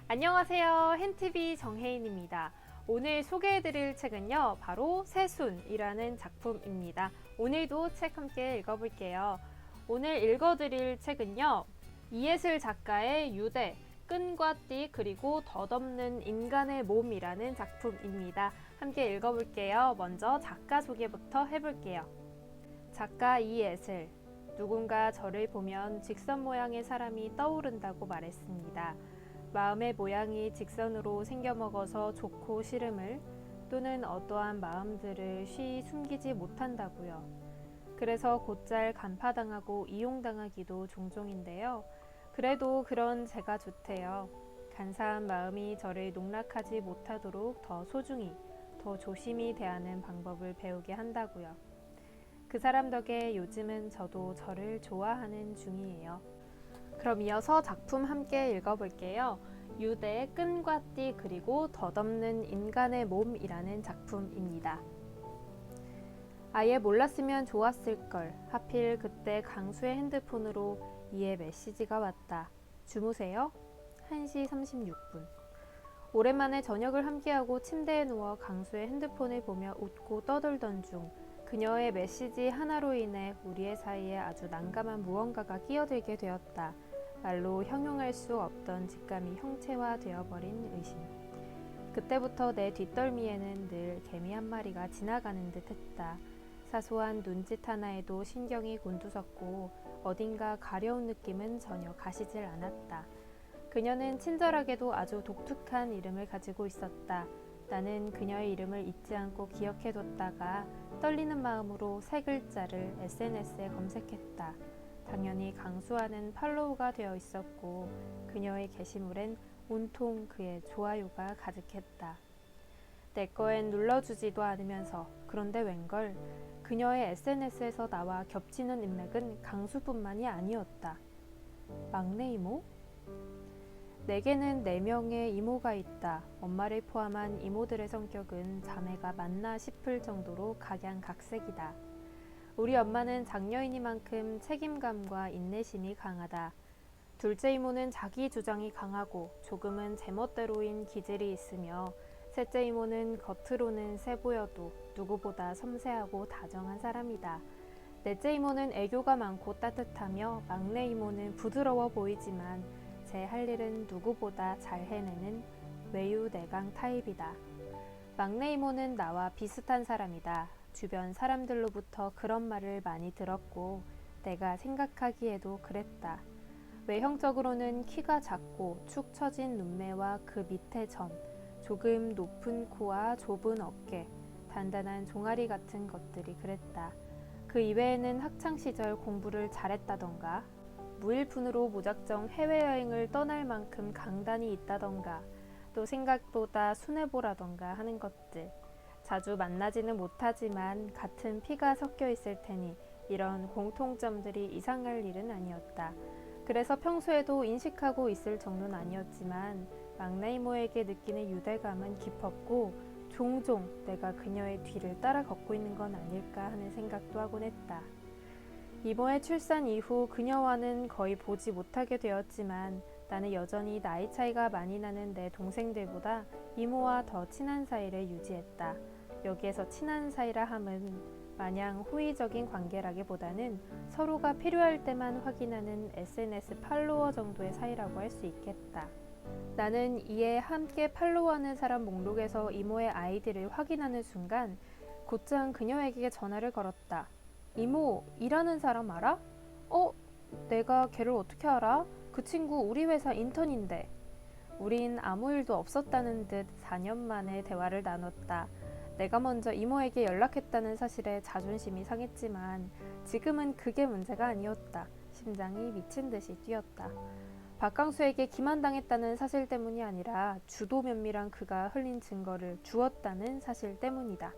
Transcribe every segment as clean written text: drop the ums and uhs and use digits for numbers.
안녕하세요. 헨티비 정혜인입니다. 오늘 소개해드릴 책은요, 바로 새순이라는 작품입니다. 오늘도 책 함께 읽어볼게요. 오늘 읽어드릴 책은요, 이예슬 작가의 유대, 끈과 띠 그리고 덧없는 인간의 몸이라는 작품입니다. 함께 읽어볼게요. 먼저 작가 소개부터 해볼게요. 작가 이예슬. 누군가 저를 보면 직선 모양의 사람이 떠오른다고 말했습니다. 마음의 모양이 직선으로 생겨먹어서 좋고 싫음을 또는 어떠한 마음들을 쉬이 숨기지 못한다고요. 그래서 곧잘 간파당하고 이용당하기도 종종인데요. 그래도 그런 제가 좋대요. 간사한 마음이 저를 농락하지 못하도록 더 소중히, 더 조심히 대하는 방법을 배우게 한다고요. 그 사람 덕에 요즘은 저도 저를 좋아하는 중이에요. 그럼 이어서 작품 함께 읽어볼게요. 유대의 끈과 띠 그리고 덧없는 인간의 몸이라는 작품입니다. 아예 몰랐으면 좋았을걸. 하필 그때 강수의 핸드폰으로 이의 메시지가 왔다. 주무세요? 1시 36분. 오랜만에 저녁을 함께하고 침대에 누워 강수의 핸드폰을 보며 웃고 떠들던 중 그녀의 메시지 하나로 인해 우리의 사이에 아주 난감한 무언가가 끼어들게 되었다. 말로 형용할 수 없던 직감이 형체화되어버린 의심. 그때부터 내 뒷덜미에는 늘 개미 한 마리가 지나가는 듯 했다. 사소한 눈짓 하나에도 신경이 곤두섰고 어딘가 가려운 느낌은 전혀 가시질 않았다. 그녀는 친절하게도 아주 독특한 이름을 가지고 있었다. 나는 그녀의 이름을 잊지 않고 기억해뒀다가 떨리는 마음으로 세 글자를 SNS에 검색했다. 당연히 강수와는 팔로우가 되어 있었고 그녀의 게시물엔 온통 그의 좋아요가 가득했다. 내 거엔 눌러주지도 않으면서 그런데 웬걸 그녀의 SNS에서 나와 겹치는 인맥은 강수뿐만이 아니었다. 막내 이모? 내게는 4명의 이모가 있다. 엄마를 포함한 이모들의 성격은 자매가 맞나 싶을 정도로 각양각색이다. 우리 엄마는 장녀이니만큼 책임감과 인내심이 강하다. 둘째 이모는 자기 주장이 강하고 조금은 제멋대로인 기질이 있으며 셋째 이모는 겉으로는 세 보여도 누구보다 섬세하고 다정한 사람이다. 넷째 이모는 애교가 많고 따뜻하며 막내 이모는 부드러워 보이지만 제 할 일은 누구보다 잘 해내는 외유내강 타입이다. 막내 이모는 나와 비슷한 사람이다. 주변 사람들로부터 그런 말을 많이 들었고 내가 생각하기에도 그랬다. 외형적으로는 키가 작고 축 처진 눈매와 그 밑에 점, 조금 높은 코와 좁은 어깨, 단단한 종아리 같은 것들이 그랬다. 그 이외에는 학창시절 공부를 잘했다던가 무일푼으로 무작정 해외여행을 떠날 만큼 강단이 있다던가 또 생각보다 순해보라던가 하는 것들. 자주 만나지는 못하지만 같은 피가 섞여 있을 테니 이런 공통점들이 이상할 일은 아니었다. 그래서 평소에도 인식하고 있을 정도는 아니었지만 막내 이모에게 느끼는 유대감은 깊었고 종종 내가 그녀의 뒤를 따라 걷고 있는 건 아닐까 하는 생각도 하곤 했다. 이모의 출산 이후 그녀와는 거의 보지 못하게 되었지만 나는 여전히 나이 차이가 많이 나는 내 동생들보다 이모와 더 친한 사이를 유지했다. 여기에서 친한 사이라 함은 마냥 호의적인 관계라기보다는 서로가 필요할 때만 확인하는 SNS 팔로워 정도의 사이라고 할 수 있겠다. 나는 이에 함께 팔로우하는 사람 목록에서 이모의 아이디를 확인하는 순간 곧장 그녀에게 전화를 걸었다. 이모, 일하는 사람 알아? 내가 걔를 어떻게 알아? 그 친구 우리 회사 인턴인데. 우린 아무 일도 없었다는 듯 4년 만에 대화를 나눴다. 내가 먼저 이모에게 연락했다는 사실에 자존심이 상했지만 지금은 그게 문제가 아니었다. 심장이 미친 듯이 뛰었다. 박강수에게 기만당했다는 사실 때문이 아니라 주도 면밀한 그가 흘린 증거를 주었다는 사실 때문이다.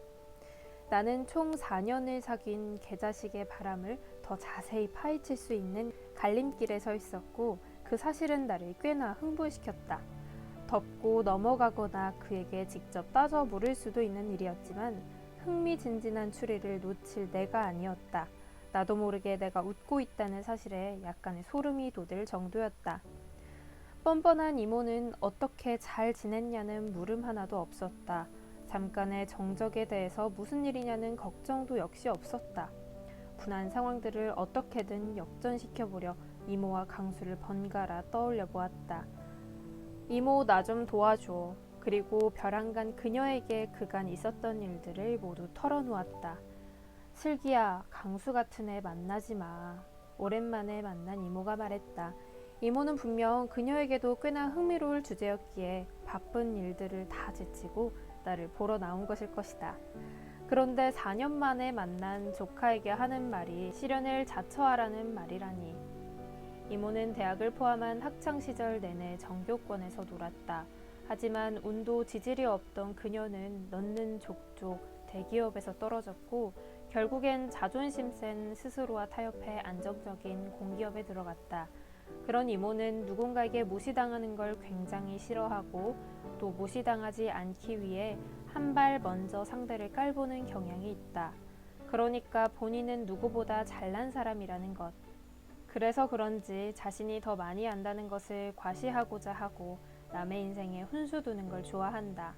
나는 총 4년을 사귄 개자식의 바람을 더 자세히 파헤칠 수 있는 갈림길에 서 있었고 그 사실은 나를 꽤나 흥분시켰다. 덮고 넘어가거나 그에게 직접 따져 물을 수도 있는 일이었지만 흥미진진한 추리를 놓칠 내가 아니었다. 나도 모르게 내가 웃고 있다는 사실에 약간의 소름이 돋을 정도였다. 뻔뻔한 이모는 어떻게 잘 지냈냐는 물음 하나도 없었다. 잠깐의 정적에 대해서 무슨 일이냐는 걱정도 역시 없었다. 분한 상황들을 어떻게든 역전시켜보려 이모와 강수를 번갈아 떠올려 보았다. 이모, 나 좀 도와줘. 그리고 벼랑간 그녀에게 그간 있었던 일들을 모두 털어놓았다. 슬기야, 강수 같은 애 만나지 마. 오랜만에 만난 이모가 말했다. 이모는 분명 그녀에게도 꽤나 흥미로울 주제였기에 바쁜 일들을 다 제치고 나를 보러 나온 것일 것이다. 그런데 4년 만에 만난 조카에게 하는 말이 시련을 자처하라는 말이라니. 이모는 대학을 포함한 학창시절 내내 정교권에서 놀았다. 하지만 운도 지질이 없던 그녀는 넣는 족족 대기업에서 떨어졌고 결국엔 자존심 센 스스로와 타협해 안정적인 공기업에 들어갔다. 그런 이모는 누군가에게 무시당하는 걸 굉장히 싫어하고 또 무시당하지 않기 위해 한 발 먼저 상대를 깔보는 경향이 있다. 그러니까 본인은 누구보다 잘난 사람이라는 것. 그래서 그런지 자신이 더 많이 안다는 것을 과시하고자 하고 남의 인생에 훈수 두는 걸 좋아한다.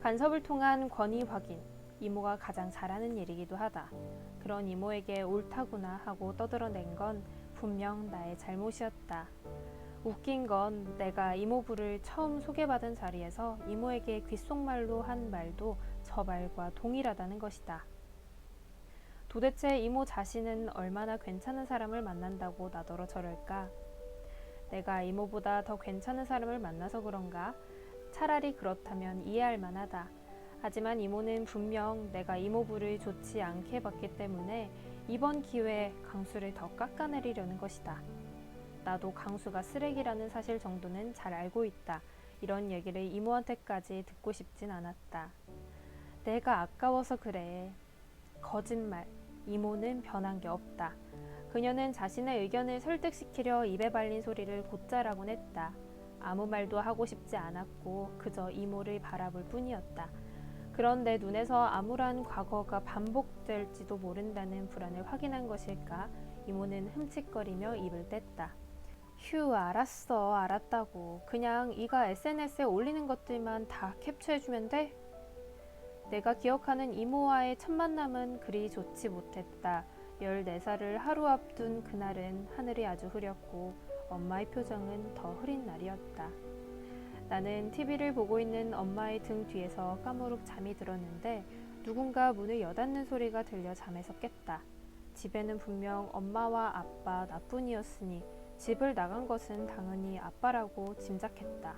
간섭을 통한 권위 확인, 이모가 가장 잘하는 일이기도 하다. 그런 이모에게 옳다구나 하고 떠들어낸 건 분명 나의 잘못이었다. 웃긴 건 내가 이모부를 처음 소개받은 자리에서 이모에게 귓속말로 한 말도 저 말과 동일하다는 것이다. 도대체 이모 자신은 얼마나 괜찮은 사람을 만난다고 나더러 저럴까? 내가 이모보다 더 괜찮은 사람을 만나서 그런가? 차라리 그렇다면 이해할 만하다. 하지만 이모는 분명 내가 이모부를 좋지 않게 봤기 때문에 이번 기회에 강수를 더 깎아내리려는 것이다. 나도 강수가 쓰레기라는 사실 정도는 잘 알고 있다. 이런 얘기를 이모한테까지 듣고 싶진 않았다. 내가 아까워서 그래. 거짓말. 이모는 변한 게 없다. 그녀는 자신의 의견을 설득시키려 입에 발린 소리를 곧잘하곤 했다. 아무 말도 하고 싶지 않았고 그저 이모를 바라볼 뿐이었다. 그런데 눈에서 암울한 과거가 반복될지도 모른다는 불안을 확인한 것일까? 이모는 흠칫거리며 입을 뗐다. 휴, 알았어. 알았다고. 그냥 이가 SNS에 올리는 것들만 다 캡처해주면 돼? 내가 기억하는 이모와의 첫 만남은 그리 좋지 못했다. 14살을 하루 앞둔 그날은 하늘이 아주 흐렸고 엄마의 표정은 더 흐린 날이었다. 나는 TV를 보고 있는 엄마의 등 뒤에서 까무룩 잠이 들었는데 누군가 문을 여닫는 소리가 들려 잠에서 깼다. 집에는 분명 엄마와 아빠 나뿐이었으니 집을 나간 것은 당연히 아빠라고 짐작했다.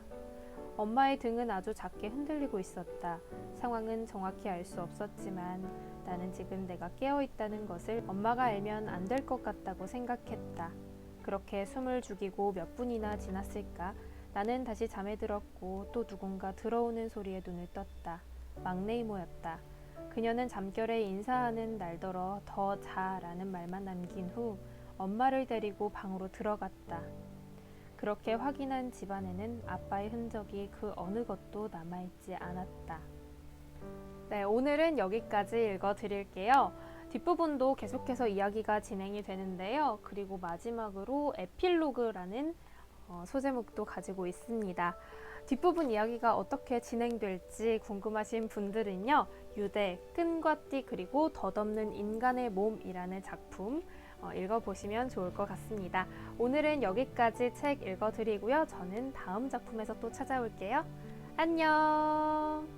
엄마의 등은 아주 작게 흔들리고 있었다. 상황은 정확히 알 수 없었지만 나는 지금 내가 깨어있다는 것을 엄마가 알면 안 될 것 같다고 생각했다. 그렇게 숨을 죽이고 몇 분이나 지났을까? 나는 다시 잠에 들었고 또 누군가 들어오는 소리에 눈을 떴다. 막내 이모였다. 그녀는 잠결에 인사하는 날더러 더 자라는 말만 남긴 후 엄마를 데리고 방으로 들어갔다. 그렇게 확인한 집안에는 아빠의 흔적이 그 어느 것도 남아있지 않았다. 네, 오늘은 여기까지 읽어드릴게요. 뒷부분도 계속해서 이야기가 진행이 되는데요. 그리고 마지막으로 에필로그라는 소제목도 가지고 있습니다. 뒷부분 이야기가 어떻게 진행될지 궁금하신 분들은요. 유대, 끈과 띠 그리고 덧없는 인간의 몸이라는 작품 읽어보시면 좋을 것 같습니다. 오늘은 여기까지 책 읽어드리고요. 저는 다음 작품에서 또 찾아올게요. 안녕.